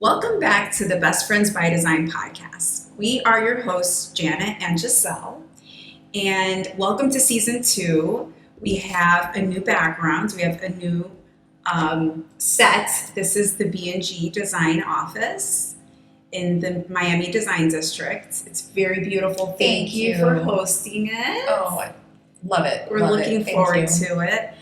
Welcome back to the Best Friends by Design podcast. We are your hosts, Janet and Giselle, and welcome to season 2. We have a new background. We have a new set. This is the B&G Design Office in the Miami Design District. It's very beautiful. Thank you for hosting it. Oh, I love it. We're looking forward to it.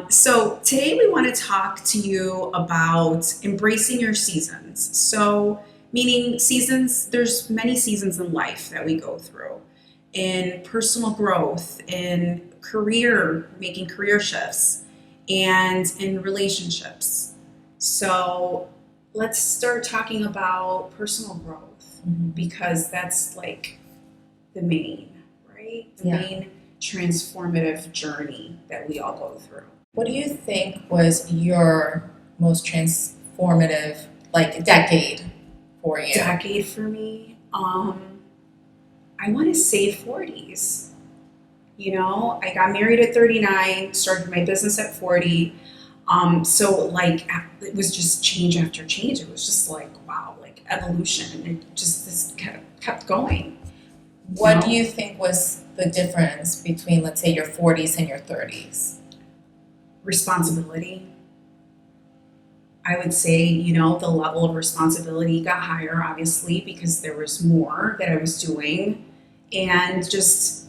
So today we want to talk to you about embracing your seasons. So meaning seasons, there's many seasons in life that we go through in personal growth, in career, making career shifts, and in relationships. So let's start talking about personal growth because that's like the main, right? The main transformative journey that we all go through. What do you think was your most transformative, decade for you? Decade for me, I want to say 40s. You know, I got married at 39, started my business at 40. So it was just change after change. It was just like, wow, like evolution. And it just this kept going. What do you think was the difference between, let's say, your 40s and your 30s? Responsibility. I would say, the level of responsibility got higher, obviously, because there was more that I was doing. And just,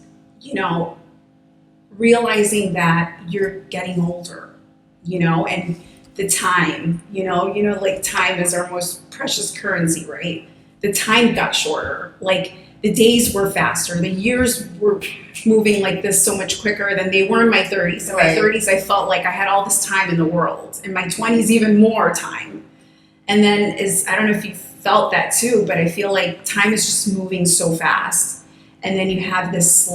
realizing that you're getting older, and the time, time is our most precious currency, right? The time got shorter. The days were faster. The years were moving like this so much quicker than they were in my 30s. In my 30s, I felt like I had all this time in the world. In my 20s, even more time. And then I don't know if you felt that too, but I feel like time is just moving so fast. And then you have this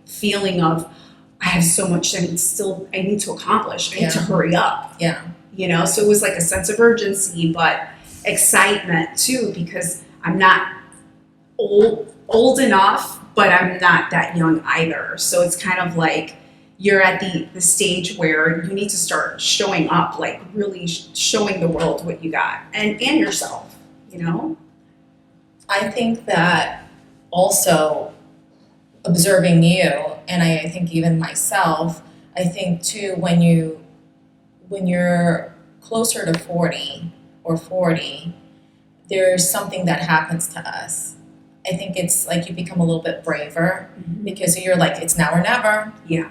feeling of, I have so much I need to accomplish. I need to hurry up. Yeah. So it was like a sense of urgency, but excitement too, because I'm not old enough, but I'm not that young either. So it's kind of like you're at the stage where you need to start showing up, really showing the world what you got and yourself, I think that also observing you, and I think even myself, I think too, when you're closer to 40 or 40, there's something that happens to us. I think it's like you become a little bit braver because you're like, it's now or never. Yeah.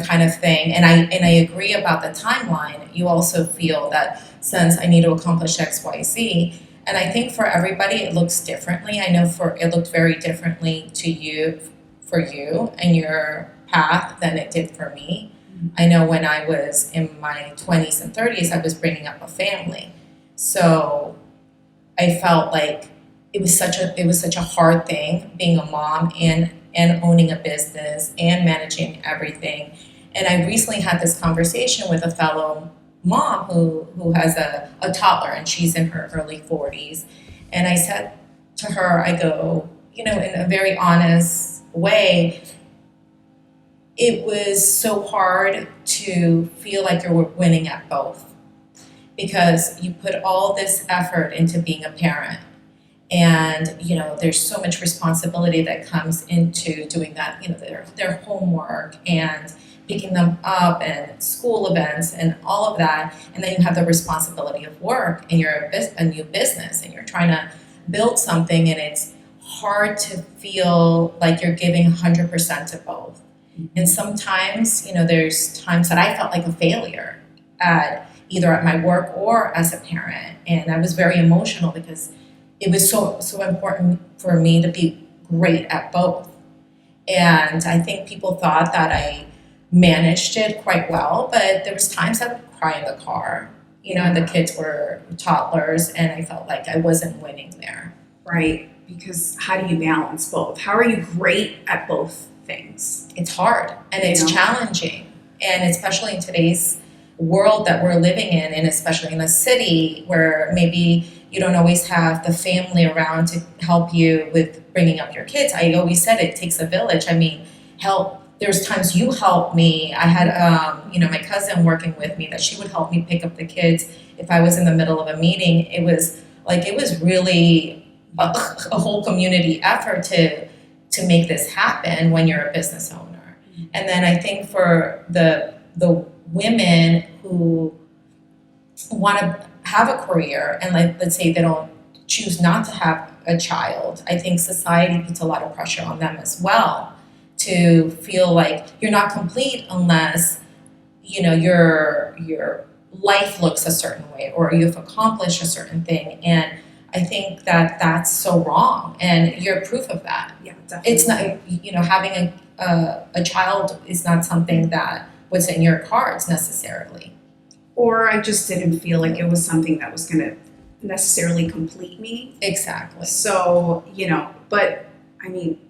Kind of thing. And I agree about the timeline. You also feel that sense, I need to accomplish X, Y, Z. And I think for everybody it looks differently. I know it looked very differently for you and your path than it did for me. I know when I was in my 20s and 30s, I was bringing up a family. So I felt like it was such a hard thing being a mom and owning a business and managing everything. And I recently had this conversation with a fellow mom who has a toddler, and she's in her early 40s. And I said to her, I go, in a very honest way, it was so hard to feel like you were winning at both because you put all this effort into being a parent. And, there's so much responsibility that comes into doing that, their homework and picking them up and school events and all of that. And then you have the responsibility of work and you're a new business and you're trying to build something, and it's hard to feel like you're giving 100% to both. And sometimes, there's times that I felt like a failure either at my work or as a parent. And I was very emotional because it was so important for me to be great at both. And I think people thought that I managed it quite well, but there was times I would cry in the car, and the kids were toddlers, and I felt like I wasn't winning there. Right, because how do you balance both? How are you great at both things? It's hard, and it's challenging, and especially in today's world that we're living in, and especially in a city where maybe you don't always have the family around to help you with bringing up your kids. I always said it takes a village. I mean, help. There's times you help me. I had, my cousin working with me that she would help me pick up the kids if I was in the middle of a meeting. It was Like it was really a whole community effort to make this happen when you're a business owner. And then I think for the women who want to have a career and like let's say they don't choose not to have a child, I think society puts a lot of pressure on them as well to feel like you're not complete unless your life looks a certain way or you've accomplished a certain thing. And I think that that's so wrong, and you're proof of that. Yeah, definitely. It's not having a child is not something that was in your cards necessarily. Or I just didn't feel like it was something that was going to necessarily complete me. Exactly. So, but I mean,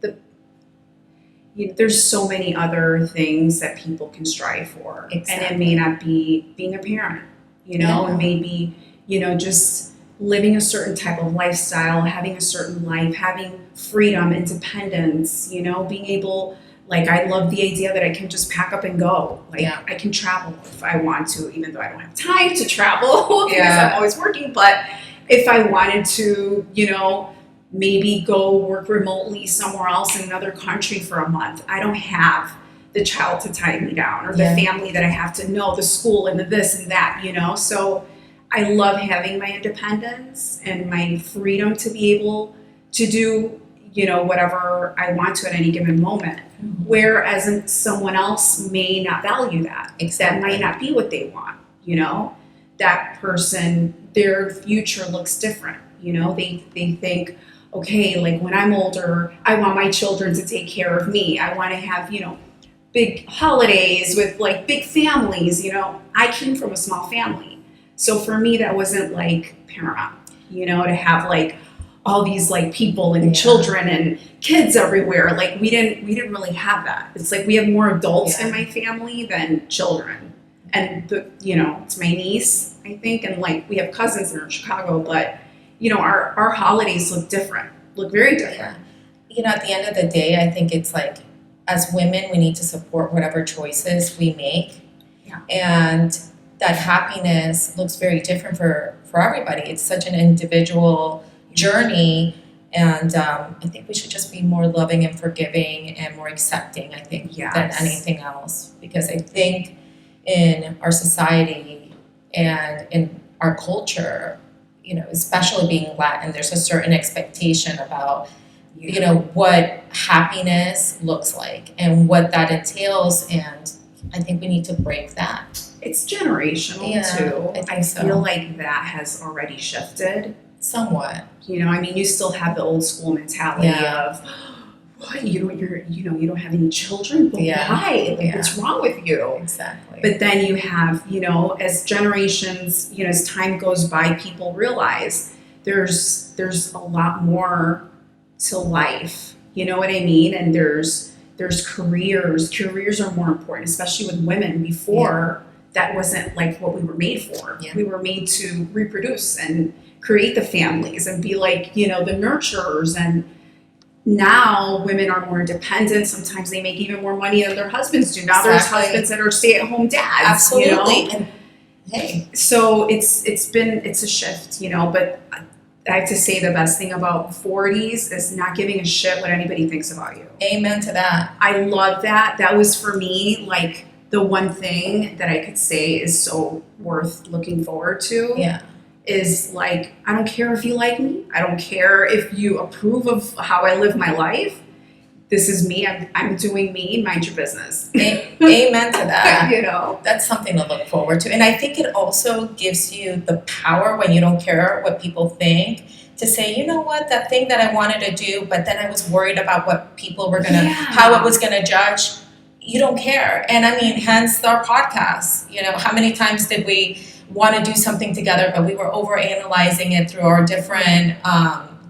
there's so many other things that people can strive for. Exactly. And it may not be being a parent, Yeah. and maybe, just living a certain type of lifestyle, having a certain life, having freedom, independence, being able, like, I love the idea that I can just pack up and go. Like, Yeah. I can travel if I want to, even though I don't have time to travel because Yeah. I'm always working. But if I wanted to, maybe go work remotely somewhere else in another country for a month, I don't have the child to tie me down or the Yeah. family that I have to know, the school and the this and that, So I love having my independence and my freedom to be able to do, whatever I want to at any given moment. Mhm. Whereas someone else may not value that. Exactly. That might not be what they want, That person, their future looks different, They think, okay, like when I'm older, I want my children to take care of me. I want to have, big holidays with like big families, I came from a small family. So for me, that wasn't like paramount, to have like all these like people and Yeah. children and kids everywhere. Like we didn't really have that. It's like we have more adults Yeah. in my family than children. And it's my niece, I think, and like we have cousins that are in Chicago, but our holidays look very different. Yeah. At the end of the day, I think it's like, as women, we need to support whatever choices we make. Yeah. And that happiness looks very different for everybody. It's such an individual journey. And I think we should just be more loving and forgiving and more accepting, I think, Yes. than anything else. Because I think in our society and in our culture, especially being Latin, there's a certain expectation about, what happiness looks like and what that entails. And I think we need to break that. It's generational Yeah, too. I think so. feel like that has already shifted. Somewhat. You still have the old school mentality Yeah. of, what, you don't have any children? But Yeah. why? Like, Yeah. what's wrong with you? Exactly. But then you have, as generations, as time goes by, people realize there's a lot more to life. You know what I mean? And there's careers. Careers are more important, especially with women. Before, that wasn't like what we were made for. Yeah. We were made to reproduce and create the families and be like, the nurturers. And now women are more independent. Sometimes they make even more money than their husbands do. Now there's Exactly. husbands that are stay-at-home dads. Absolutely. And hey, So it's a shift, but I have to say the best thing about 40s is not giving a shit what anybody thinks about you. amen to that. I love that. That was for me like the one thing that I could say is so worth looking forward to. Yeah. Is like, I don't care if you like me. I don't care if you approve of how I live my life. This is me. I'm doing me. Mind your business. Amen to that. That's something to look forward to. And I think it also gives you the power when you don't care what people think to say, you know what, that thing that I wanted to do, but then I was worried about what people were how it was gonna judge. You don't care. And I mean, hence our podcast. How many times did we want to do something together, but we were overanalyzing it through our different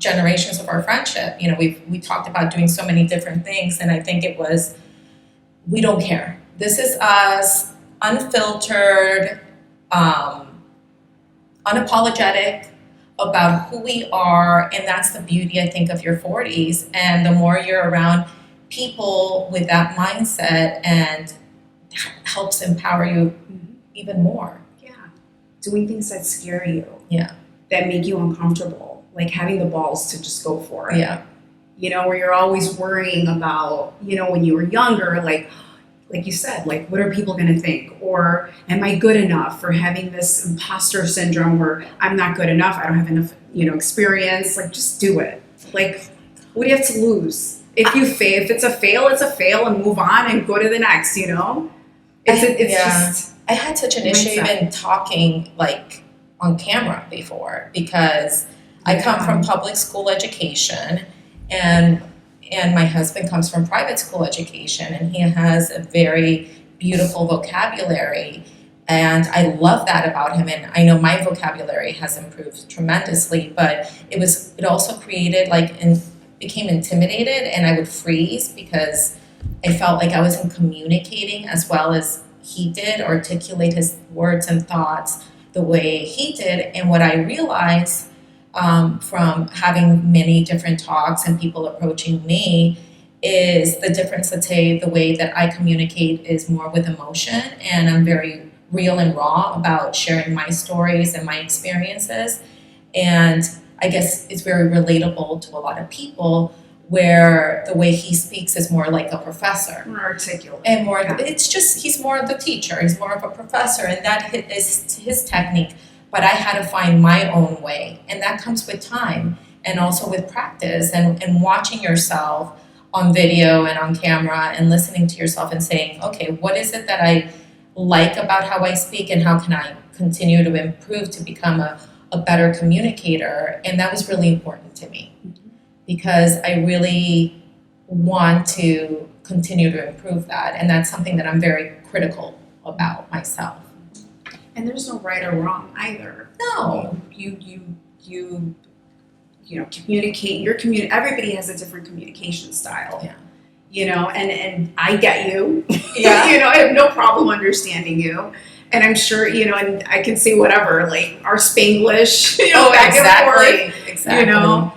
generations of our friendship. We talked about doing so many different things, and I think it was, we don't care. This is us, unfiltered, unapologetic about who we are, and that's the beauty, I think, of your 40s. And the more you're around people with that mindset, and helps empower you even more. Yeah. Doing things that scare you. Yeah. that make you uncomfortable, like having the balls to just go for it. Yeah. You know, where you're always worrying about, you know, when you were younger, like you said, like, what are people going to think? Or am I good enough? For having this imposter syndrome where I'm not good enough, I don't have enough, you know, experience. Like, just do it. Like, what do you have to lose? If you fail, if it's a fail, and move on and go to the next, you know? Just I had such an issue mindset. even talking like on camera before, because I come from public school education, and my husband comes from private school education, and he has a very beautiful vocabulary, and I love that about him, and I know my vocabulary has improved tremendously, but it also created became intimidated, and I would freeze because I felt like I wasn't communicating as well as he did, articulate his words and thoughts the way he did. And what I realized from having many different talks and people approaching me is the difference. Let's say the way that I communicate is more with emotion, and I'm very real and raw about sharing my stories and my experiences. And I guess it's very relatable to a lot of people, where the way he speaks is more like a professor. more articulate. And more, it's just, he's more of the teacher, he's more of a professor, and that is his technique. But I had to find my own way, and that comes with time, and also with practice, and watching yourself on video and on camera, and listening to yourself and saying, okay, what is it that I like about how I speak, and how can I continue to improve to become a better communicator? And that was really important to me, because I really want to continue to improve that, and that's something that I'm very critical about myself. And there's no right or wrong either. No. You know, communicate. Everybody has a different communication style. Yeah. You know, and I get you. Yeah. You know, I have no problem understanding you. And I'm sure, you know, and I can say whatever, like our Spanglish, you know, back and forth. Exactly. You know,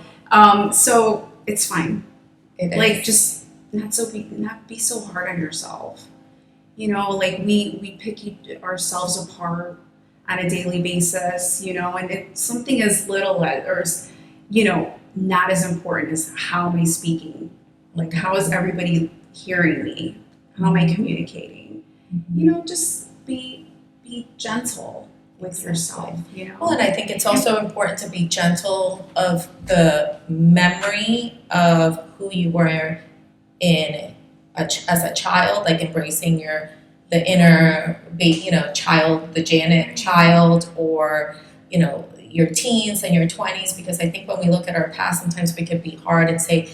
so it's fine. It is. Like, just not be so hard on yourself. You know, like we pick ourselves apart on a daily basis, you know, and it's something as little as, or, you know, not as important as how am I speaking? Like, how is everybody hearing me? How am I communicating? Mm-hmm. You know, just be gentle with yourself, you know. Well, and I think it's also important to be gentle of the memory of who you were as a child, like embracing the inner, child, the Janet child, or, you know, your teens and your 20s, because I think when we look at our past, sometimes we could be hard and say,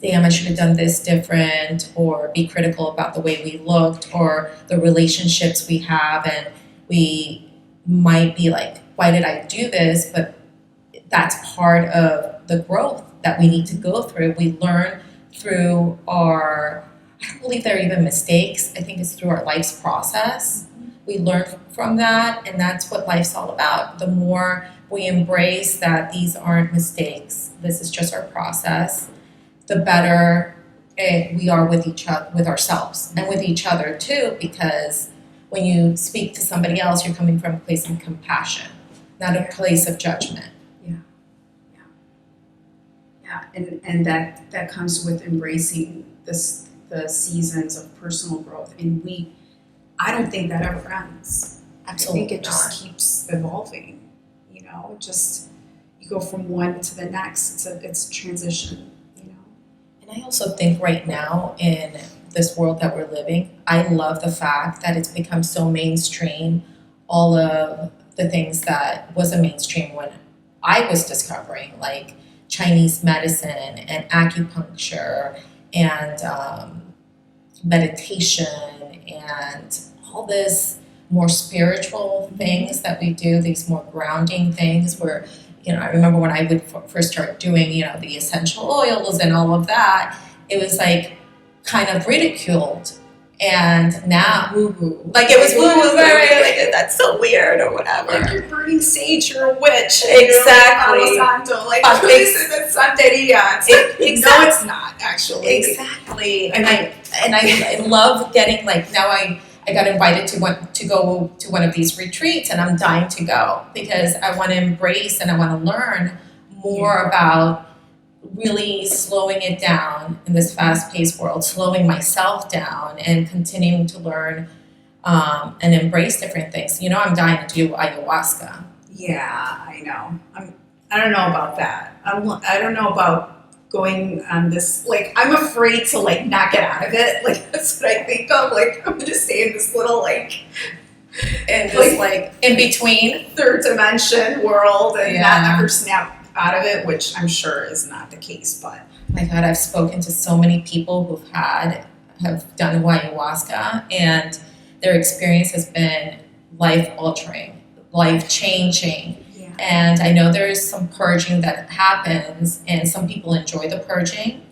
damn, I should have done this different, or be critical about the way we looked or the relationships we have, and we might be like, why did I do this? But that's part of the growth that we need to go through. We learn through I don't believe they're even mistakes. I think it's through our life's process. We learn from that, and that's what life's all about. The more we embrace that these aren't mistakes, this is just our process, the better we are with each other, with ourselves, and with each other too, because when you speak to somebody else, you're coming from a place of compassion, not a place of judgment. Yeah, and that comes with embracing the seasons of personal growth, and I don't think that ever ends. Absolutely I think it just keeps evolving. You know, you go from one to the next. It's a transition. You know, and I also think right now in this world that we're living, I love the fact that it's become so mainstream. All of the things that wasn't mainstream when I was discovering, like Chinese medicine and acupuncture and meditation and all this more spiritual things that we do, these more grounding things where, you know, I remember when I would first start doing, you know, the essential oils and all of that, it was like kind of ridiculed. And now, like it was woo-woo, like that's so weird or whatever. like you're burning sage, you're a witch. Exactly. You know, Palo Santo, like But this is santeria. No, it's not actually. Exactly. And I love getting, like, now I I got invited to go to one of these retreats, and I'm dying to go because I want to embrace and I want to learn more about really slowing it down in this fast-paced world, slowing myself down and continuing to learn and embrace different things. You know, I'm dying to do ayahuasca. Yeah, I know. I don't know about that. I don't know about going on this, like, I'm afraid to, like, not get out of it. Like, that's what I think of. Like, I'm gonna stay in this little, like, And just like in between. third dimension world and Yeah. not ever snap out of it, which I'm sure is not the case, but My God, I've spoken to so many people who've have done ayahuasca, and their experience has been life altering, life changing. yeah. And I know there's some purging that happens, and some people enjoy the purging,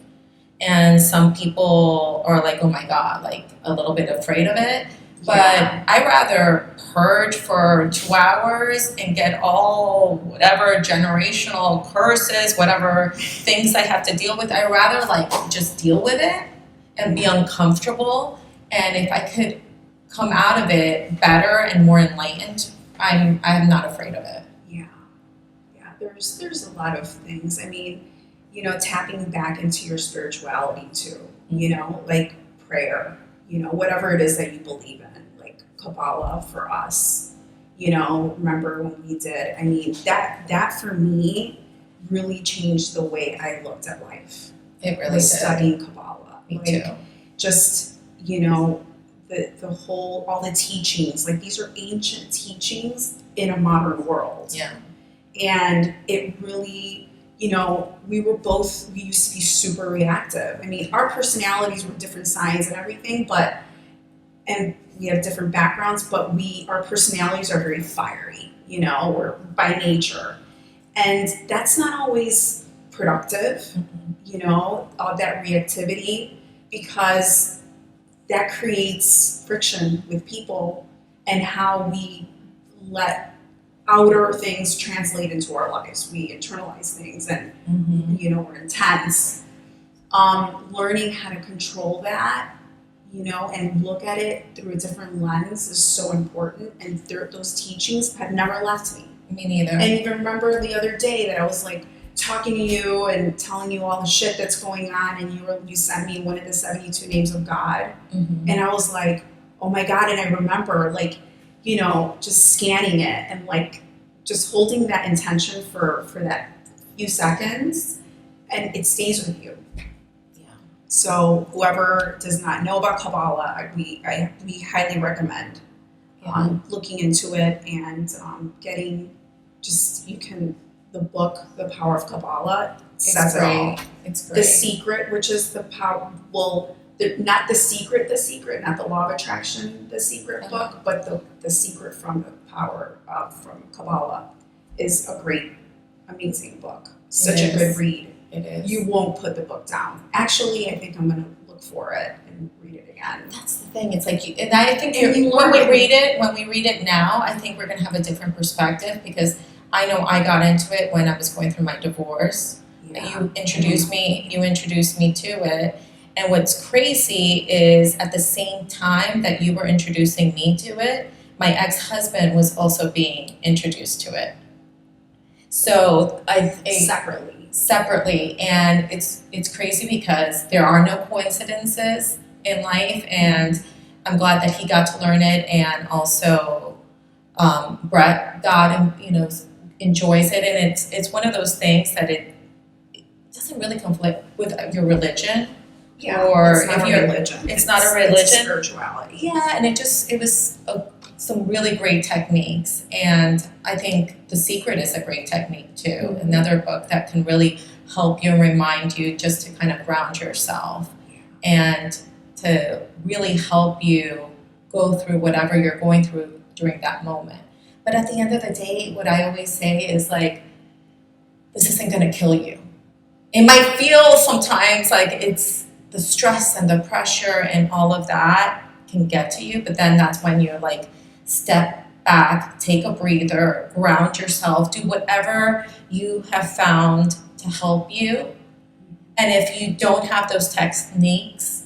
and some people are like, oh my God, like a little bit afraid of it. But Yeah. I rather purge for 2 hours and get all whatever generational curses, whatever things I have to deal with. I rather like just deal with it and be uncomfortable. And if I could come out of it better and more enlightened, I'm not afraid of it. Yeah. There's a lot of things. I mean, you know, tapping back into your spirituality too, you know, like prayer, you know, whatever it is that you believe in, like Kabbalah for us, you know, remember when we did, I mean, that for me really changed the way I looked at life. It really Was did. studying Kabbalah. Me Like, too. just, you know, the whole, all the teachings, like these are ancient teachings in a modern world. Yeah. And it really, you know, we used to be super reactive. I mean, our personalities were different signs and everything, and we have different backgrounds, but our personalities are very fiery, you know, or by nature. And that's not always productive, you know, that reactivity, because that creates friction with people and how we let outer things translate into our lives. We internalize things and, you know, we're intense. Learning how to control that, you know, and look at it through a different lens is so important. And those teachings have never left me. Me neither. And even remember the other day that I was like talking to you and telling you all the shit that's going on, and you sent me one of the 72 names of God, and I was like, oh my God. And I remember, like, you know, just scanning it and like just holding that intention for that few seconds, and it stays with you. Yeah. So whoever does not know about Kabbalah, we highly recommend looking into it and getting the book, The Power of Kabbalah, says it all. It's great. The Secret, which is the power, not the secret, not the Law of Attraction, the Secret book, but the Secret from the Power from Kabbalah is a great, amazing book. Such a good read. It is. You won't put the book down. Actually, I think I'm going to look for it and read it again. That's the thing. It's like, and I think And when we read it now, I think we're going to have a different perspective, because I know I got into it when I was going through my divorce. Yeah. You introduced me to it. And what's crazy is at the same time that you were introducing me to it, my ex-husband was also being introduced to it. So separately, and it's crazy because there are no coincidences in life, and I'm glad that he got to learn it, and also Brett got and, you know, enjoys it, and it's one of those things that it doesn't really conflict with your religion. Yeah, or it's not if a you're religion. it's not a religion. It's spirituality. Yeah, and it was some really great techniques, and I think The Secret is a great technique too. Another book that can really help you and remind you just to kind of ground yourself and to really help you go through whatever you're going through during that moment. But at the end of the day, what I always say is like, this isn't going to kill you. It might feel sometimes like it's the stress and the pressure and all of that can get to you, but then that's when you're like, step back, take a breather, ground yourself, do whatever you have found to help you. And if you don't have those techniques,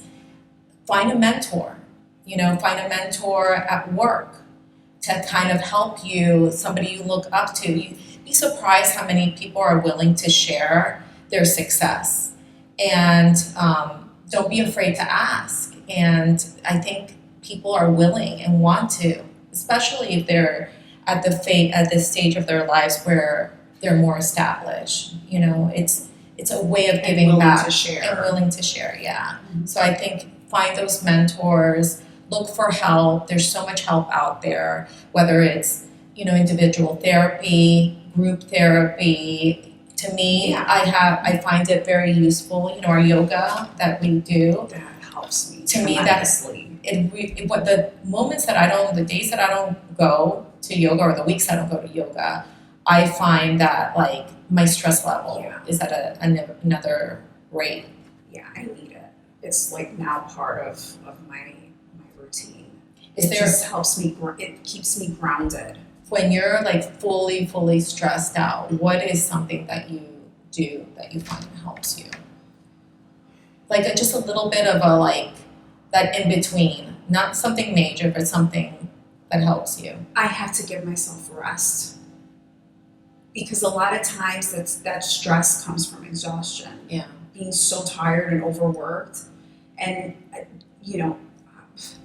find a mentor. find a mentor at work to kind of help you, somebody you look up to. You'd be surprised how many people are willing to share their success. And don't be afraid to ask. And I think people are willing and want to, especially if they're at this stage of their lives where they're more established. It's a way of giving willing back to share. and willing to share. Yeah. So I think find those mentors, look for help. There's so much help out there, whether it's individual therapy, group therapy. To me, Yeah. I find it very useful. Our yoga that we do. That helps me To me, tremendously. The days that I don't go to yoga, or the weeks I don't go to yoga, I find that like my stress level Yeah. is at another rate. Yeah, I need it. It's like now part of my routine. Is It there, just helps me. It keeps me grounded. when you're like fully stressed out, what is something that you do that you find helps you? Like just a little bit of a that in between, not something major, but something that helps you. I have to give myself rest because a lot of times that stress comes from exhaustion. Yeah. Being so tired and overworked, and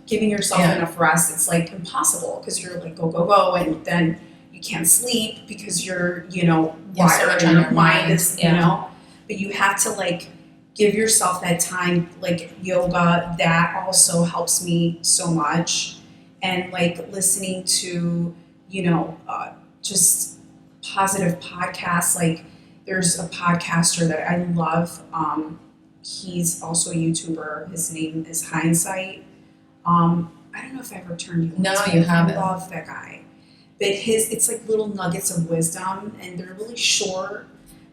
giving yourself Yeah. enough rest, it's like impossible because you're like go, and then you can't sleep because you're so wired much and on your your mind mind, is yeah. but you have to give yourself that time. Like yoga, that also helps me so much, and listening to just positive podcasts. Like there's a podcaster that I love. He's also a YouTuber. His name is Hindsight. I don't know if I ever turned you on No, to you him. haven't. I love that guy. But it's like little nuggets of wisdom, and they're really short.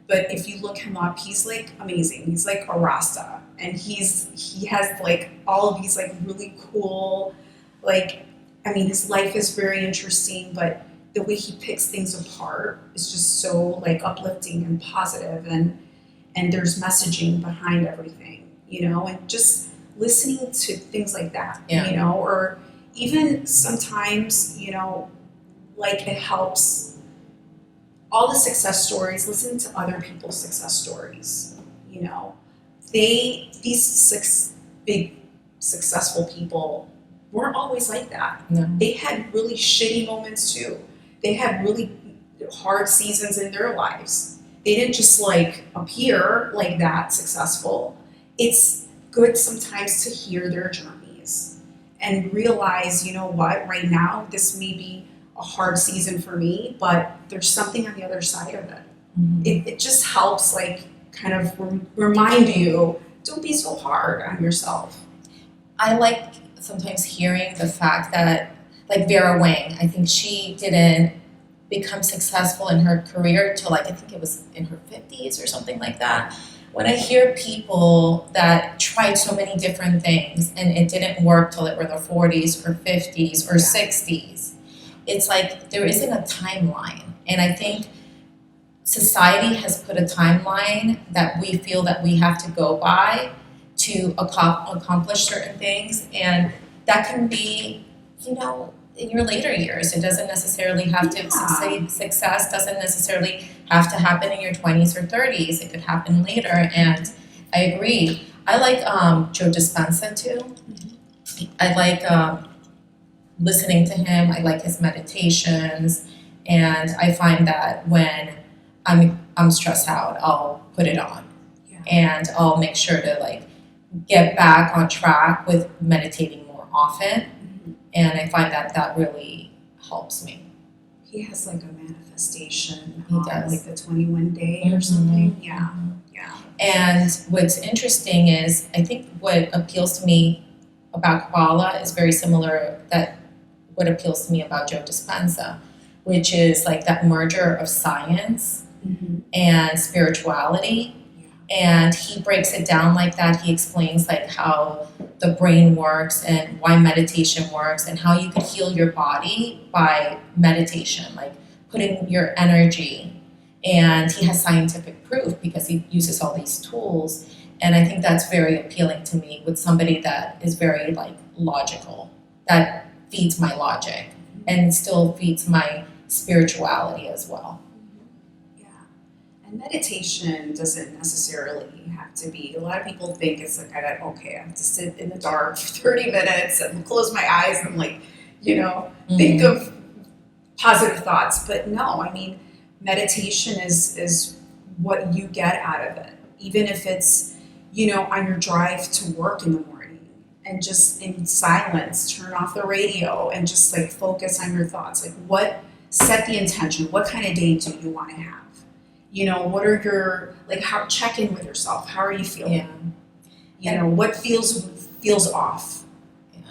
But if you look him up, he's like amazing. He's like a Rasta, and he has like all of these like really cool, his life is very interesting, but the way he picks things apart is just so uplifting and positive, and there's messaging behind everything, and just listening to things like that, Yeah. or even sometimes, it helps. All the success stories, listening to other people's success stories, these big successful people weren't always like that. No. They had really shitty moments too. They had really hard seasons in their lives. They didn't just appear like that successful. It's good sometimes to hear their journeys and realize, right now this may be a hard season for me, but there's something on the other side of it. Mm-hmm. It just helps kind of remind you, don't be so hard on yourself. I like sometimes hearing the fact that Vera Wang, I think she didn't become successful in her career till I think it was in her 50s or something like that. When I hear people that tried so many different things and it didn't work till it were their 40s or 50s or 60s, it's like there isn't a timeline. And I think society has put a timeline that we feel that we have to go by to accomplish certain things. And that can be, in your later years. It doesn't necessarily have to succeed. Success doesn't necessarily have to happen in your 20s or 30s. It could happen later. And I agree. I like Joe Dispenza too. Mm-hmm. I like listening to him. I like his meditations. And I find that when I'm stressed out, I'll put it on. Yeah. And I'll make sure to get back on track with meditating more often. And I find that really helps me. He has a manifestation. He does. The 21 day or something. Yeah. Mm-hmm. Yeah. And what's interesting is I think what appeals to me about Kabbalah is very similar that what appeals to me about Joe Dispenza, which is that merger of science mm-hmm. and spirituality. And he breaks it down like that. He explains how the brain works and why meditation works and how you could heal your body by meditation, putting your energy. And he has scientific proof because he uses all these tools. And I think that's very appealing to me with somebody that is very logical. that feeds my logic and still feeds my spirituality as well. Yeah. And meditation doesn't necessarily have to be, a lot of people think it's like, I have to sit in the dark for 30 minutes and close my eyes and like, think of positive thoughts. But no, I mean, meditation is what you get out of it. Even if it's, on your drive to work in the morning and just in silence, turn off the radio and just like focus on your thoughts. Like set the intention. What kind of day do you want to have? What are your, check in with yourself. How are you feeling? Yeah. What feels off? Yeah.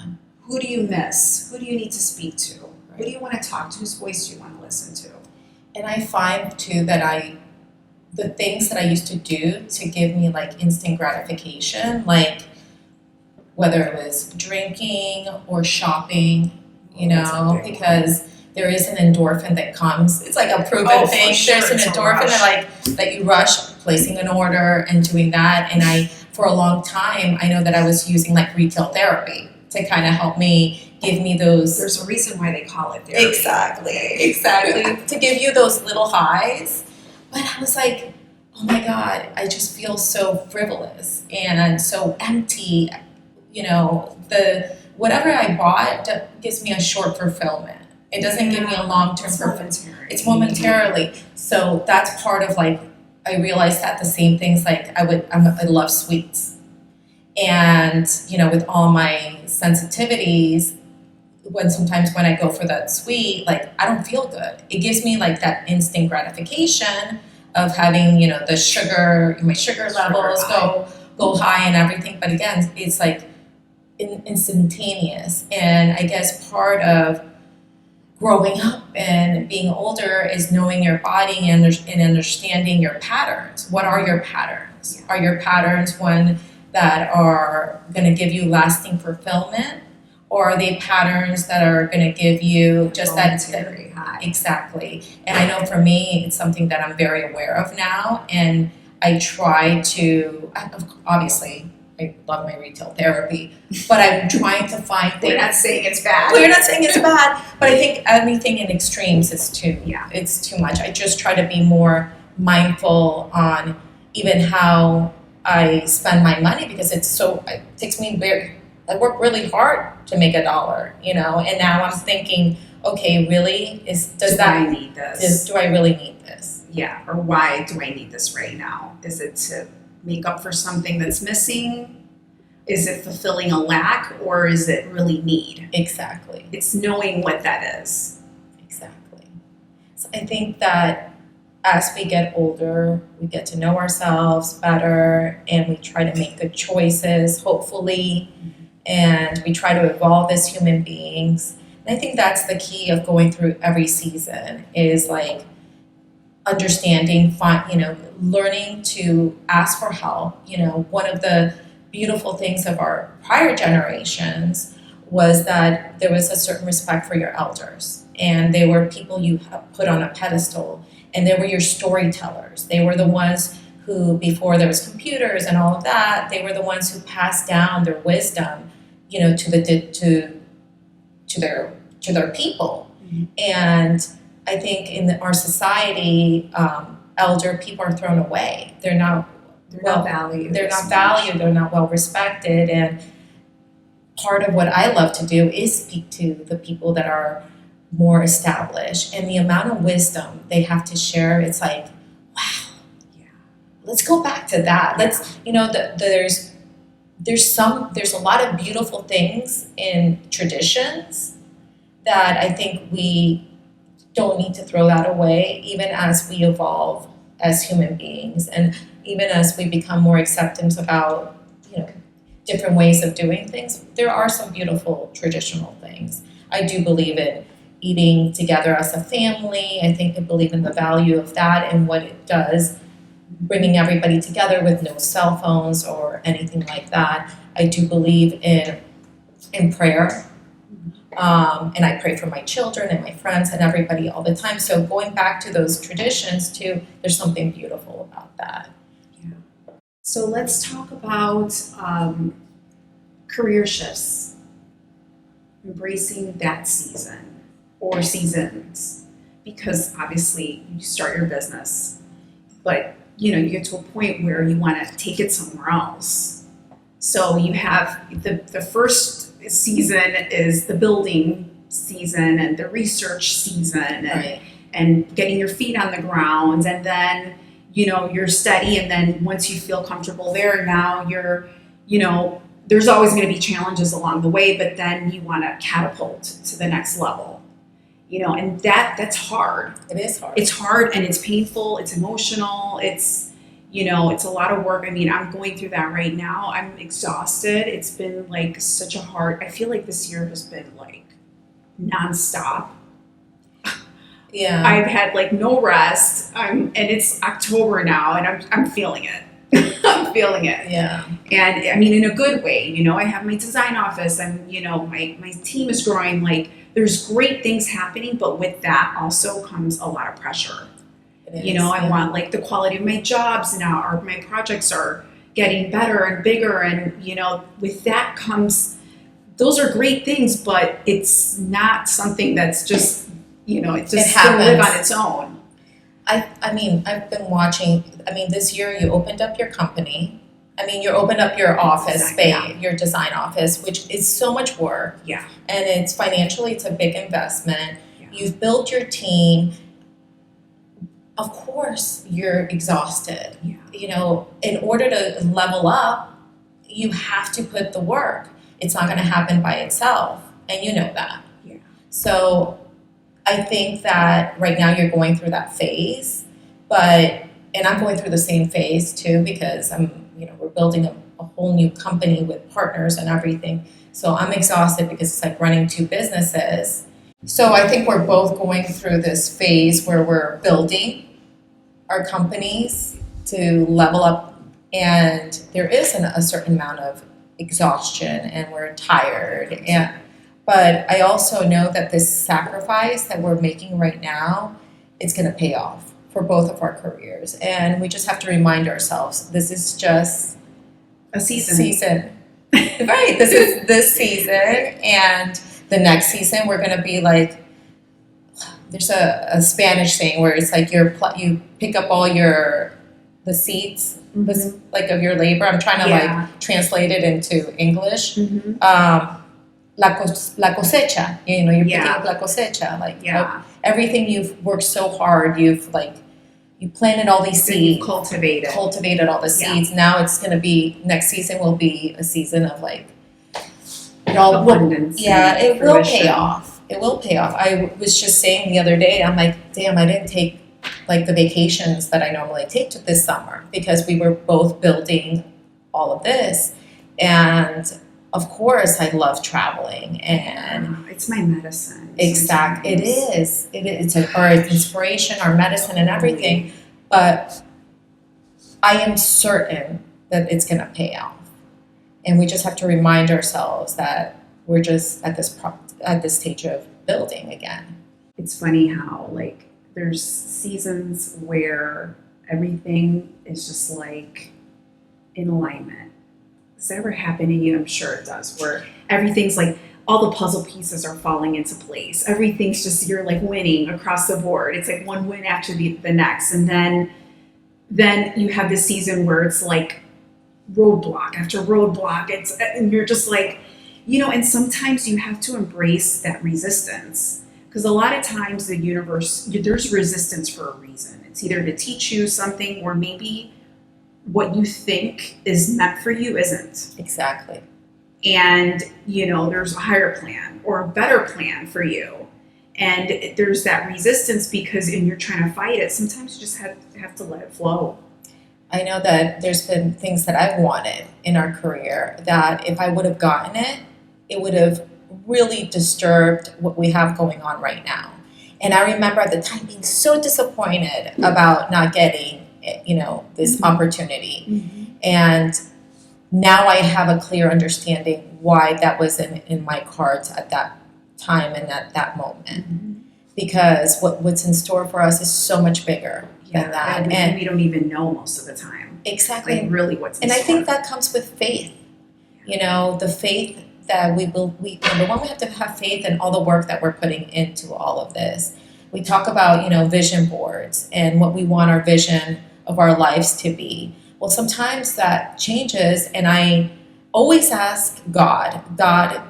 Who do you miss? Who do you need to speak to? Who do you want to talk to? Whose voice do you want to listen to? And I find too that the things that I used to do to give me like instant gratification, like whether it was drinking or shopping, because there is an endorphin that comes. It's like a proven thing. Sure. There's an endorphin that you rush placing an order and doing that. And for a long time, I know that I was using like retail therapy to kind of help me give me those. There's a reason why they call it therapy. Exactly. To give you those little highs. But I was like, oh my God, I just feel so frivolous and so empty. Whatever I bought gives me a short fulfillment. It doesn't give me a long-term fulfillment. It's momentarily. So that's part of like, I realized that the same things like I love sweets. And, with all my sensitivities, sometimes when I go for that sweet, like I don't feel good. It gives me like that instant gratification of having, the sugar, my sugar levels go high and everything. But again, it's like instantaneous. And I guess part of growing up and being older is knowing your body and understanding your patterns. What are your patterns? Are your patterns one that are going to give you lasting fulfillment? Or are they patterns that are going to give you just that high? Exactly. And I know for me, it's something that I'm very aware of now. And I try to, obviously, I love my retail therapy, but I'm trying to find things. We're not saying it's bad. But I think anything in extremes is it's too much. I just try to be more mindful on even how I spend my money because it takes me I work really hard to make $1, and now I'm thinking, okay, really, do I need this? Do I really need this? Yeah, or why do I need this right now? Is it to make up for something that's missing? Is it fulfilling a lack, or is it really need? Exactly. It's knowing what that is. Exactly. So I think that as we get older, we get to know ourselves better, and we try to make good choices, hopefully. And we try to evolve as human beings. And I think that's the key of going through every season is like understanding, learning to ask for help. One of the beautiful things of our prior generations was that there was a certain respect for your elders. And they were people you put on a pedestal. And they were your storytellers. They were the ones who, before there was computers and all of that, they were the ones who passed down their wisdom to their people. Mm-hmm. And I think in our society, elder people are thrown away. They're not valued. They're not well respected. And part of what I love to do is speak to the people that are more established, and the amount of wisdom they have to share. It's like, wow, yeah. Let's go back to that. Let's, there's a lot of beautiful things in traditions that I think we don't need to throw that away, even as we evolve as human beings, and even as we become more acceptant about, different ways of doing things. There are some beautiful traditional things. I do believe in eating together as a family. I believe in the value of that and what it does, bringing everybody together with no cell phones or anything like that. I do believe in prayer. And I pray for my children and my friends and everybody all the time. So going back to those traditions too, there's something beautiful about that. Yeah. So let's talk about career shifts. embracing that season or seasons, because obviously you start your business, but you get to a point where you want to take it somewhere else. So you have the first season is the building season and the research season and, Right. and getting your feet on the ground, and then you're steady, and then once you feel comfortable there, now you're there's always going to be challenges along the way, but then you want to catapult to the next level, and that's hard. It is hard. It's hard and it's painful, it's emotional, it's it's a lot of work. I mean, I'm going through that right now. I'm exhausted. It's been like such a hard, I feel like this year has been like nonstop. Yeah. I've had like no rest. And it's October now, and I'm feeling it. I'm feeling it. Yeah. And I mean, in a good way. I have my design office, and my team is growing. Like, there's great things happening, but with that also comes a lot of pressure. It is, I want like the quality of my jobs now, or my projects are getting better and bigger, and with that comes, those are great things, but it's not something that's just it just can live on its own. I mean, I've been watching. I mean, this year you opened up your company. I mean, you opened up your office space, your design office, which is so much work. Yeah. And it's financially, it's a big investment. Yeah. You've built your team. Of course, you're exhausted. Yeah. In order to level up, you have to put the work. It's not going to happen by itself, and you know that. Yeah. So I think that right now you're going through that phase, and I'm going through the same phase too, because we're building a whole new company with partners and everything. So I'm exhausted because it's like running two businesses. So I think we're both going through this phase where we're building our companies to level up, and there is a certain amount of exhaustion, and we're tired. But I also know that this sacrifice that we're making right now, it's going to pay off for both of our careers. And we just have to remind ourselves, this is just a season. Right, this is this season, and the next season we're going to be like, there's a Spanish thing where it's like you pick up all the seeds, Mm-hmm. like of your labor. I'm trying to like translate it into English. Mm-hmm. La cosecha, you're picking Yeah. up la cosecha, like Yeah. everything you've worked so hard, you planted all these seeds, Cultivated all the seeds. Now it's going to be, next season will be a season of like, abundance. It will pay off. It will pay off. I was just saying the other day, I'm like, damn, I didn't take like the vacations that I normally take this summer, because we were both building all of this. And of course, I love traveling, and it's my medicine. exactly, it is. It's our inspiration, our medicine, and everything. But I am certain that it's going to pay off, and we just have to remind ourselves that we're just at this stage of building again. It's funny how like there's seasons where everything is just like in alignment. Does that ever happen to you? I'm sure it does, where everything's like, all the puzzle pieces are falling into place. Everything's just, you're like winning across the board. It's like one win after the next. And then you have this season where it's like roadblock after roadblock. And you're just like, and sometimes you have to embrace that resistance. Because a lot of times the universe, there's resistance for a reason. It's either to teach you something, or maybe what you think is meant for you isn't. Exactly. And, there's a higher plan or a better plan for you. And there's that resistance because you're trying to fight it. Sometimes you just have to let it flow. I know that there's been things that I've wanted in our career that if I would have gotten it, it would have really disturbed what we have going on right now. And I remember at the time being so disappointed about not getting, this opportunity. Mm-hmm. And now I have a clear understanding why that was in my cards at that time and at that moment. Mm-hmm. Because what's in store for us is so much bigger than that. And we don't even know most of the time. Exactly. Like really what's in store. store. I think that comes with faith. The faith that we number one, we have to have faith in all the work that we're putting into all of this. We talk about, vision boards and what we want our vision of our lives to be. Well, sometimes that changes, and I always ask God,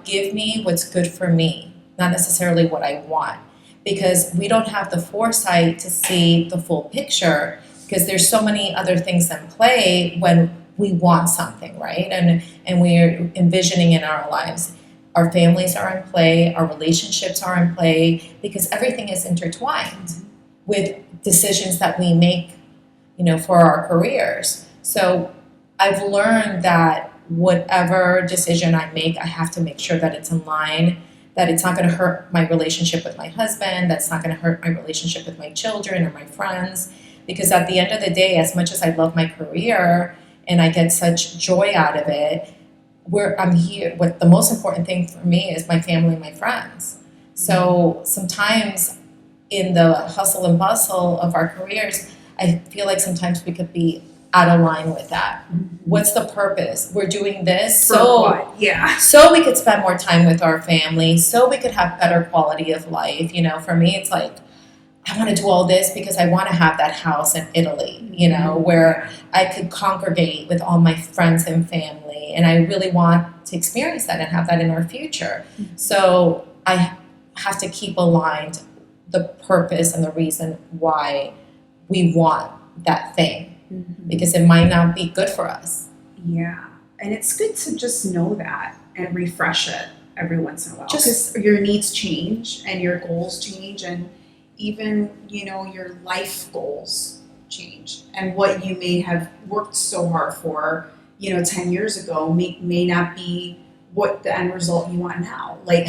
give me what's good for me, not necessarily what I want, because we don't have the foresight to see the full picture, because there's so many other things in play when we want something, right? And we're envisioning in our lives. Our families are in play, our relationships are in play, because everything is intertwined with decisions that we make, for our careers. So I've learned that whatever decision I make, I have to make sure that it's in line, that it's not going to hurt my relationship with my husband, that's not going to hurt my relationship with my children or my friends. Because at the end of the day, as much as I love my career and I get such joy out of it, I'm here. What the most important thing for me is my family and my friends. So sometimes in the hustle and bustle of our careers, I feel like sometimes we could be out of line with that. What's the purpose? We're doing this so we could spend more time with our family, so we could have better quality of life. For me, it's like, I want to do all this because I want to have that house in Italy, where I could congregate with all my friends and family. And I really want to experience that and have that in our future. So I have to keep aligned the purpose and the reason why we want that thing, because it might not be good for us. Yeah. And it's good to just know that and refresh it every once in a while, because your needs change and your goals change, and even, your life goals change, and what you may have worked so hard for, 10 years ago may not be what the end result you want now. Like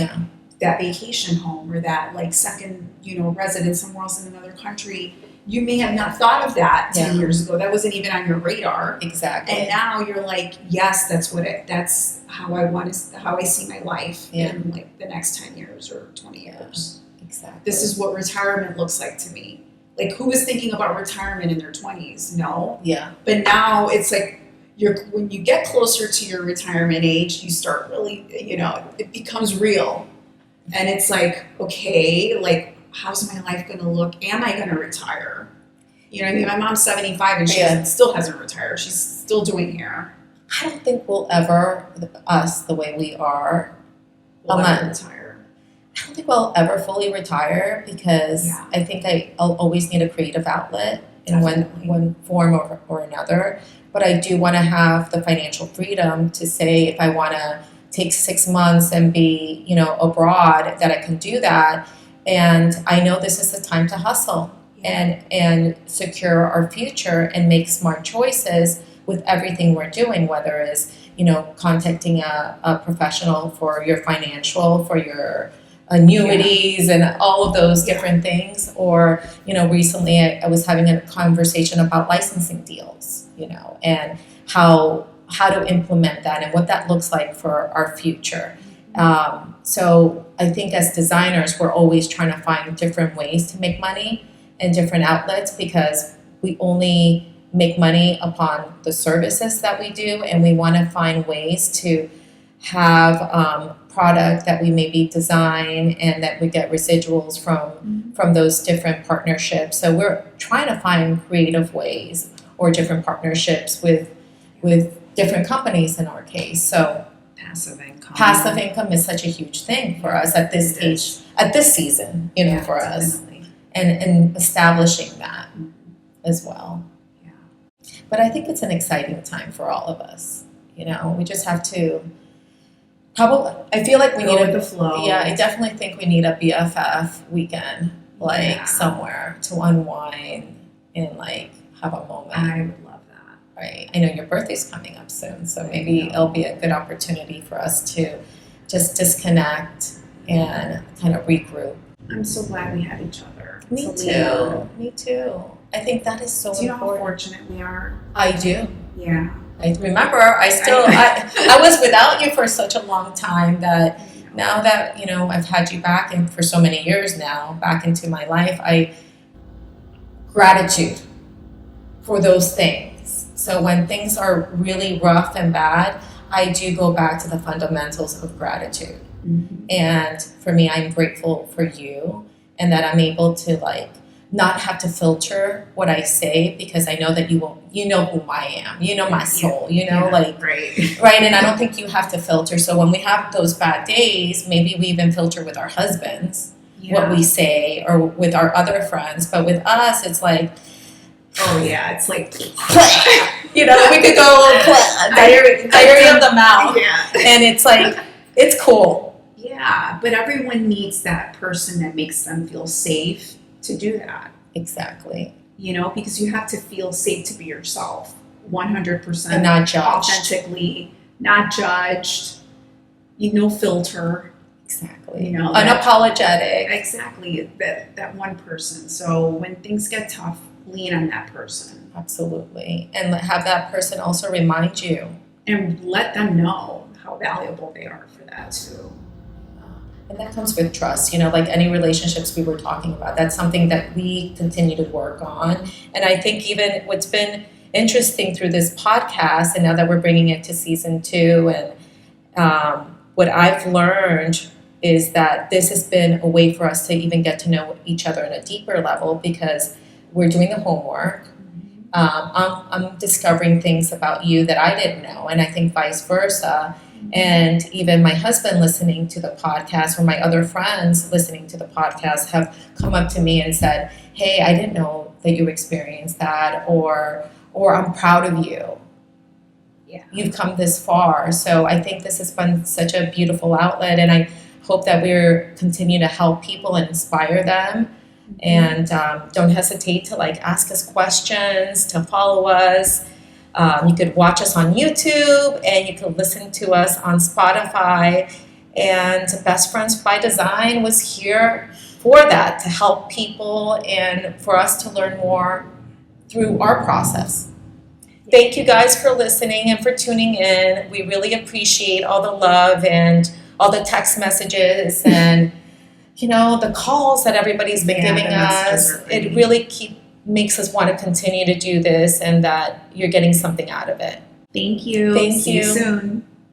that vacation home, or that second, residence somewhere else in another country. You may have not thought of that 10 years ago. That wasn't even on your radar. Exactly. And now you're like, yes, that's how I see my life in the next 10 years or 20 years. Exactly. This is what retirement looks like to me. Like, who was thinking about retirement in their 20s? No. Yeah. But now it's like, when you get closer to your retirement age, you start really, it becomes real. And it's like, okay, how's my life going to look? Am I going to retire? My mom's 75 and she still hasn't retired. She's still doing hair. I don't think we'll ever, us the way we are, retire. I don't think we'll ever fully retire, because I think I'll always need a creative outlet in one form or another. But I do want to have the financial freedom to say, if I want to take 6 months and be, abroad, that I can do that. And I know this is the time to hustle and secure our future and make smart choices with everything we're doing, whether it's, contacting a professional for your financial, for your annuities and all of those different things. Or, recently I was having a conversation about licensing deals, and how to implement that and what that looks like for our future. So I think as designers, we're always trying to find different ways to make money and different outlets, because we only make money upon the services that we do, and we want to find ways to have product that we maybe design and that we get residuals from those different partnerships. So we're trying to find creative ways or different partnerships with different companies in our case. So passive income is such a huge thing for us at this age, at this season, for us, and establishing that as well. Yeah. But I think it's an exciting time for all of us. We just have to I feel like we need with the flow. Yeah, I definitely think we need a BFF weekend, somewhere to unwind and have a moment. I would love that. Right. I know your birthday's coming up soon, so maybe it'll be a good opportunity for us to just disconnect and kind of regroup. I'm so glad we had each other. Me too. I think that is so important. Do you know how fortunate we are? I do. Yeah. I remember I was without you for such a long time that now that, I've had you back and for so many years now, back into my life, gratitude for those things. So when things are really rough and bad, I do go back to the fundamentals of gratitude. Mm-hmm. And for me, I'm grateful for you and that I'm able to like not have to filter what I say because I know that you know who I am, you know my soul, you know, like, right. right. And I don't think you have to filter. So when we have those bad days, maybe we even filter with our husbands what we say or with our other friends. But with us, it's like, oh yeah, it's like, you know, we could go diarrhea of the mouth. Yeah. And it's like, it's cool. Yeah, but everyone needs that person that makes them feel safe to do that. Exactly. You know, because you have to feel safe to be yourself, 100%. And not judged. Authentically, not judged, no filter. Exactly. You know, unapologetic. Exactly, that one person. So when things get tough, lean on that person. Absolutely. And have that person also remind you. And let them know how valuable they are for that too. And that comes with trust, you know, like any relationships we were talking about. That's something that we continue to work on. And I think even what's been interesting through this podcast, and now that we're bringing it to season 2, and what I've learned is that this has been a way for us to even get to know each other on a deeper level because we're doing the homework. I'm discovering things about you that I didn't know, and I think vice versa. And even my husband listening to the podcast or my other friends listening to the podcast have come up to me and said, hey, I didn't know that you experienced that, or I'm proud of you. Yeah. You've come this far. So I think this has been such a beautiful outlet, and I hope that we're continue to help people and inspire them. And don't hesitate to like ask us questions, to follow us. You could watch us on YouTube, and you could listen to us on Spotify. And Best Friends by Design was here for that, to help people and for us to learn more through our process. Thank you guys for listening and for tuning in. We really appreciate all the love and all the text messages and you know, the calls that everybody's been giving us. It really makes us want to continue to do this, and that you're getting something out of it. Thank you. Thank See you you. soon.